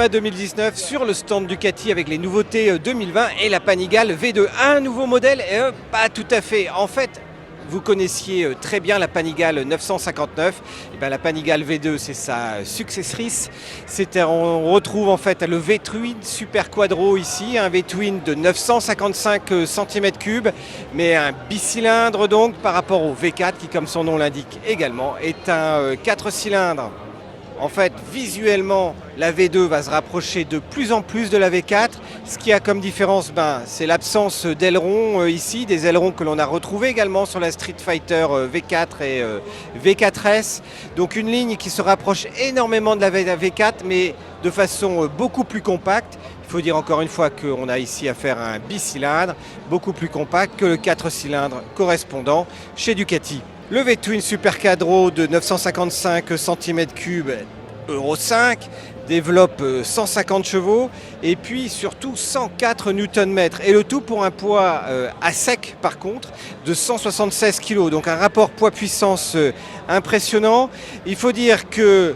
EICMA 2019 sur le stand Ducati avec les nouveautés 2020 et la Panigale V2. Un nouveau modèle? Pas tout à fait. En fait, vous connaissiez très bien la Panigale 959. Et bien, la Panigale V2, c'est sa successrice. On retrouve en fait le V-Twin Super Quadro ici, un V-Twin de 955 cm3, mais un bicylindre donc par rapport au V4 qui, comme son nom l'indique également, est un 4 cylindres. En fait, visuellement, la V2 va se rapprocher de plus en plus de la V4. Ce qui a comme différence, c'est l'absence d'ailerons ici, des ailerons que l'on a retrouvés également sur la Street Fighter V4 et V4S. Donc une ligne qui se rapproche énormément de la V4, mais de façon beaucoup plus compacte. Il faut dire encore une fois qu'on a ici affaire à un bicylindre, beaucoup plus compact que le 4 cylindres correspondant chez Ducati. Le V-Twin Super Quadro de 955 cm3 Euro 5 développe 150 chevaux et puis surtout 104 Nm. Et le tout pour un poids à sec par contre de 176 kg. Donc un rapport poids-puissance impressionnant. Il faut dire que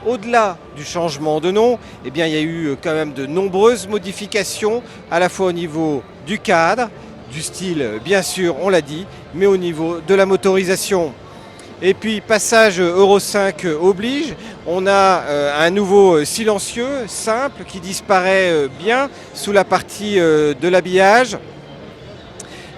au-delà du changement de nom, il y a eu quand même de nombreuses modifications à la fois au niveau du cadre, du style bien sûr, on l'a dit, mais au niveau de la motorisation. Et puis passage Euro 5 oblige, on a un nouveau silencieux simple qui disparaît bien sous la partie de l'habillage.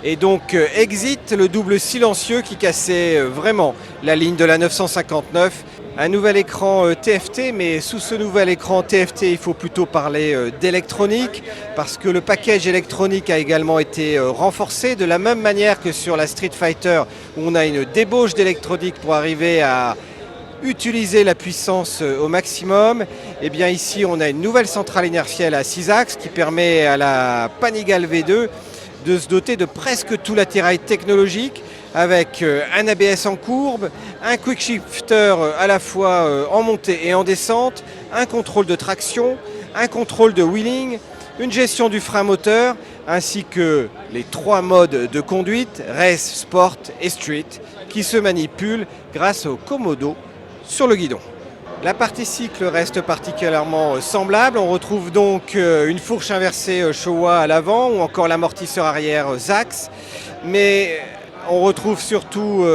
Et donc exit le double silencieux qui cassait vraiment la ligne de la 959. Un nouvel écran TFT, mais sous ce nouvel écran TFT, il faut plutôt parler d'électronique parce que le package électronique a également été renforcé de la même manière que sur la Street Fighter où on a une débauche d'électronique pour arriver à utiliser la puissance au maximum. Et bien ici, on a une nouvelle centrale inertielle à 6 axes qui permet à la Panigale V2 de se doter de presque tout l'attirail technologique avec un ABS en courbe, un quick shifter à la fois en montée et en descente, un contrôle de traction, un contrôle de wheeling, une gestion du frein moteur, ainsi que les 3 modes de conduite, Race, Sport et Street, qui se manipulent grâce au commodo sur le guidon. La partie cycle reste particulièrement semblable. On retrouve donc une fourche inversée Showa à l'avant ou encore l'amortisseur arrière Zax. Mais on retrouve surtout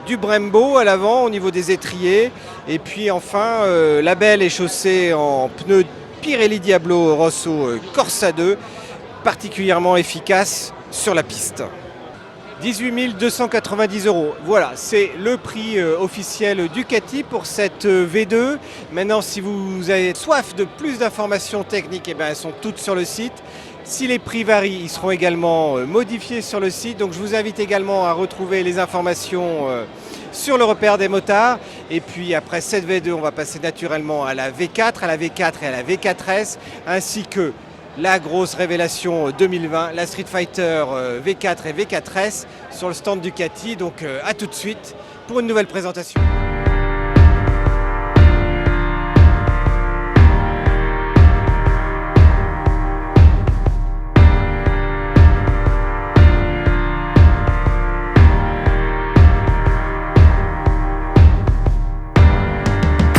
du Brembo à l'avant au niveau des étriers. Et puis enfin, la belle est chaussée en pneus Pirelli Diablo Rosso Corsa 2, particulièrement efficace sur la piste. 18 290 €. Voilà, c'est le prix officiel Ducati pour cette V2. Maintenant, si vous avez soif de plus d'informations techniques, elles sont toutes sur le site. Si les prix varient, ils seront également modifiés sur le site. Donc je vous invite également à retrouver les informations sur le repère des motards. Et puis après cette V2, on va passer naturellement à la V4, à la V4 et à la V4S, ainsi que la grosse révélation 2020, la Street Fighter V4 et V4S sur le stand Ducati. Donc à tout de suite pour une nouvelle présentation.